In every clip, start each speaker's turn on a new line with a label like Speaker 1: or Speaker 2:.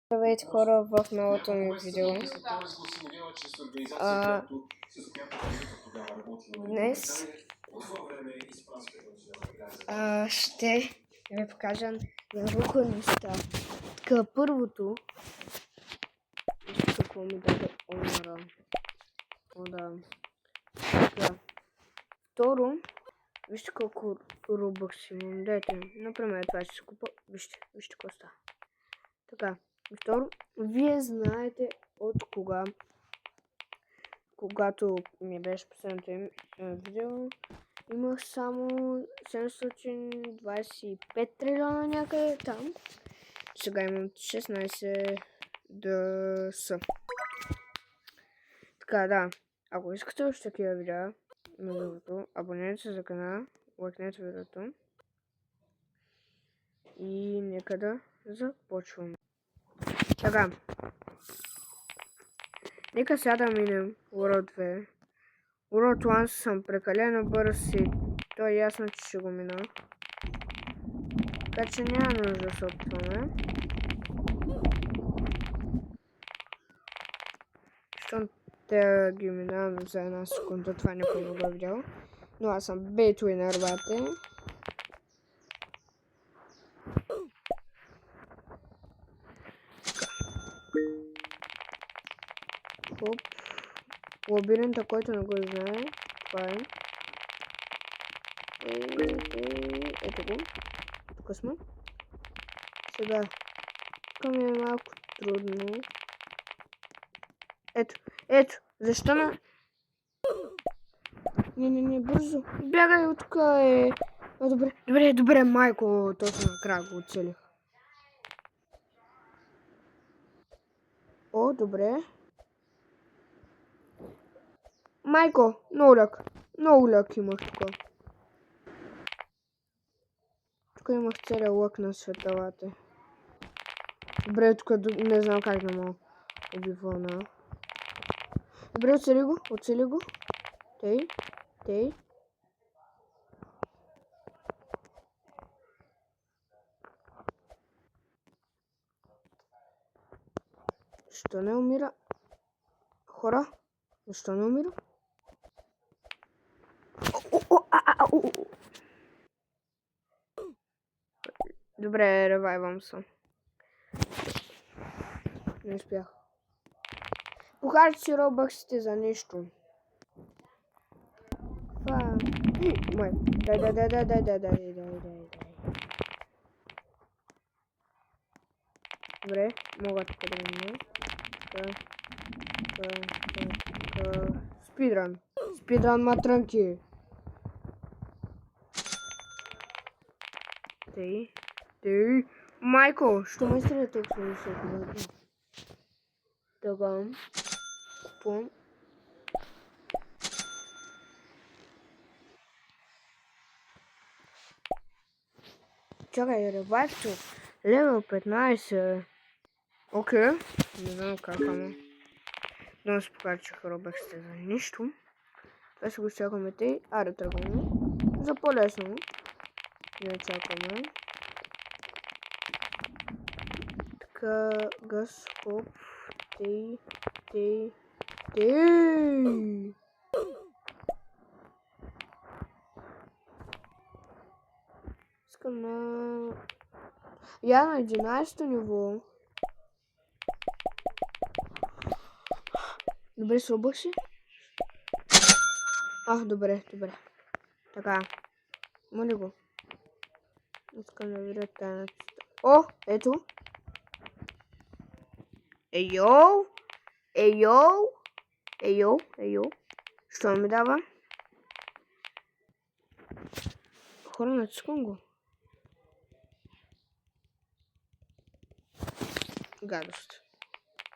Speaker 1: Здравейте хора в новото ми видео. Днес ще ви покажа няколко неща. Така, първото, какво ми даде омара. Така, второ, вижте колко рубъкс имам. Дайте, например, това ще се купа. Вижте какво става. Така, второ, вие знаете от кога, когато ми беше последното видео, имах само 725 трилиона някъде там. Сега имам 16 да са. Така, да. Ако искате още такива видеа, между другото, абонирайте се за канала, лайкнете видеото и нека да започваме. Така. Нека сега да минем World 2. World 1 съм прекалено бърз и то е ясно, че ще го мина. Така че няма нужда да се опитваме. Щом те ги минавам за една секунда, това никой не го е видял. Но аз съм бейтуинър, бате. Хоп. Лабиринта, който не го знае, това е. Ето го. Тук сме. Сега. Тук ми е малко трудно. Ето. Защо ме? Не, бързо. Бягай от тук е. Добре, майко. Точно накрая го оцелих. О, добре. Майко, много ляк имах тук. Тук имах целия лък на световата. Добре, тук не знам как да мога убивана. Добре, оцели го. Тей. Защо не умира? Хора, защо не умира? Добре, ревайвам се. Не успях. Похарчи си робъксите за нещо. Май. Дай. Добре, мога тук да минем. Спидран матрънки. Тей. Майко, що ме стреля толкова високо? Така. Купувам. Чакай, ревайвто. Левел 15. Окей. Не знам как, ама. Но се покачих робъксите за нищо. Това ще го чакаме тъй. Аре, тръгваме. За по-лесно. Не чакаме. Така, газ, хоп. Тъй. Искам на... Я на 11-то ниво. Добре, слабък си. Добре. Така. Моли го. Искам да видя тайната. О, ето. Ейо. Що ми дава? Хора, натискам го. Гадост.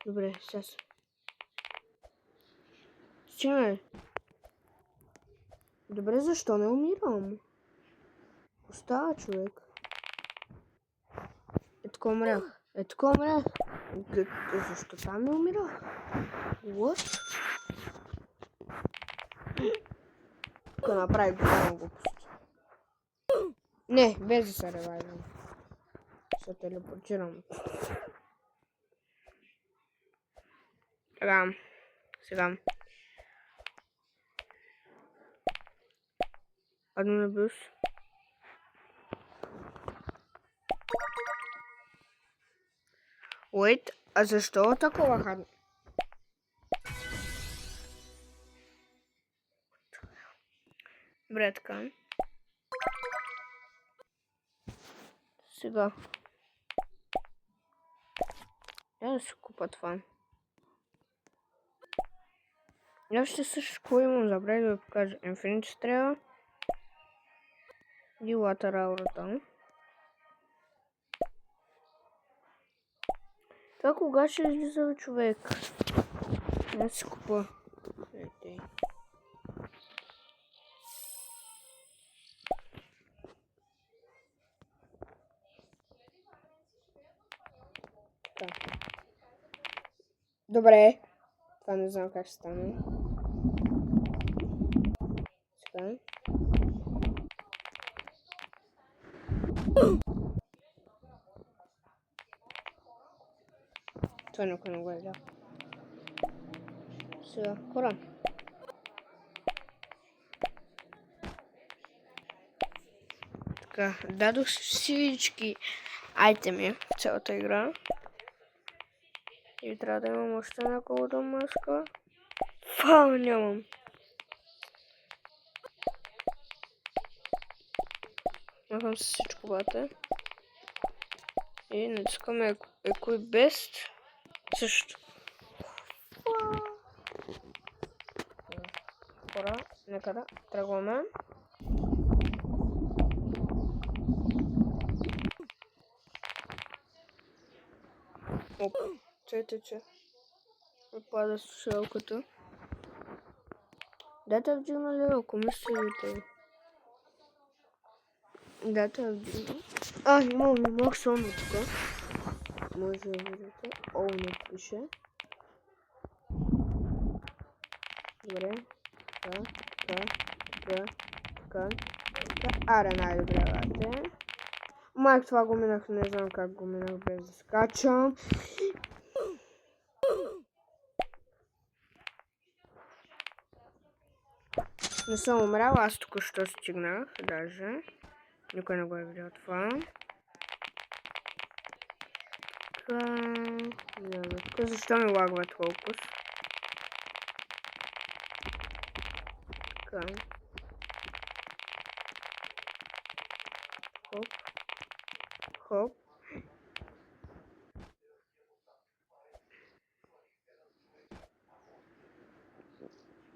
Speaker 1: Добре, сега. Чай. Добре, защо не умирам? Остава човек. Етко умрях. Защо там не умирах? What? Тук направи голяма глупост. Не, без да се ревайвам. Се телепортирам. Така, сега. Адно на бюс. Wait, а защо такова хадно? Добре, така. Сега. Я да си купа това. Я ще също какво имам забравя да ви покажа. Infinity стрела. И Water аурата. Това кога ще излиза човек? Я си купа. Добре. Това не знам как ще стане. Сега. Това никой не го видя. Сега, хора. Така, дадох всички айтеми в цялата игра. И трябва да имам още една колода маска. Нямам. Махам се всичко бате. И натискаме Equip Best. Също. Хора, нека да тръгваме. Оп, че. Отпада слушалката. Дайте вдигна лево, ако ми се видите. Дайте вдигна. Имах сон тук. Може да видите. Не пише. Добре. Така. Аре, най-добре, бате. Майк, това го минах, не знам как го минах без да скачам. Не съм умряла, аз току-що стигнах, даже. Никой не го е видял това. Така, защо ми лагва толкова? Така. Хоп.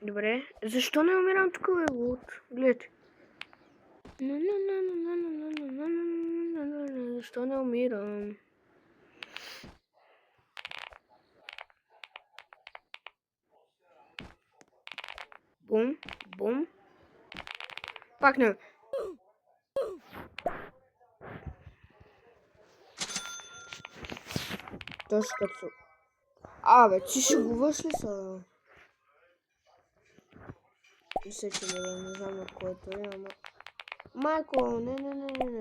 Speaker 1: Добре. Защо не умирам тук, бе, луд? Гледайте. Защо не умирам? Бум. Пак не. Точно като... Бе, ти шегуваш ли са? Мисля, че не знам от което е, ама... Майко, не,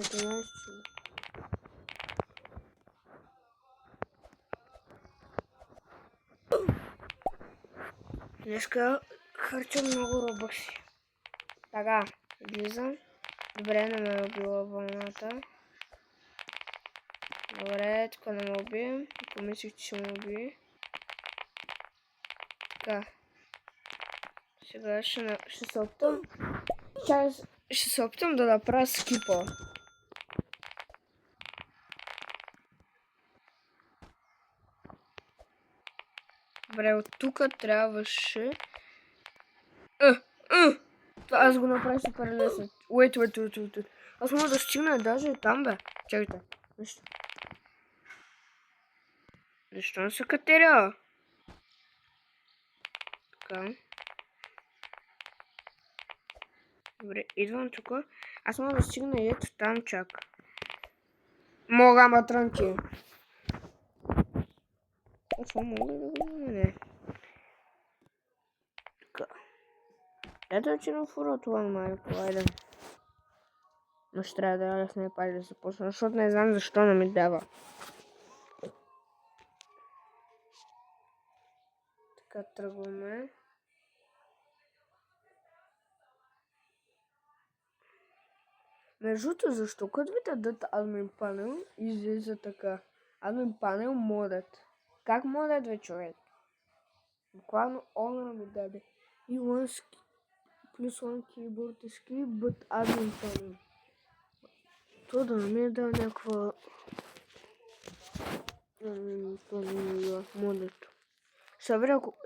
Speaker 1: ти знаеш, че... Днеска харча много робокси. Така, излизам. Добре, не ме е убила вълната. Добре, тук не ме убие. Помислих, че ще ме убие. Така. Сега ще се опитам. Ще се опитам да направя скипа. Добре, от тук трябваше... Аз го направих супер лесно. Wait. Аз мога да стигна даже там, бе. Чакайте. Нещо. Защо не се катеря? Така. Добре, идвам тук. Аз мога да стигна и ето там чак. Мога, ама трънки. Това мога да го не. Така. Ето че на фура това майко, айде. Но ще трябва да я не пали да започна, защото не знам защо не ми дава. Така тръгваме. Между другото, защо като ви дадат админ панел, излиза така? Админ панел модът. Как модът бе, човек? Буквално Honor ми даде. И плюс one keyboard skill, but admin panel. То да не ми е дал някаква... модът.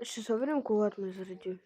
Speaker 1: Ще се видим, когато ме зареди.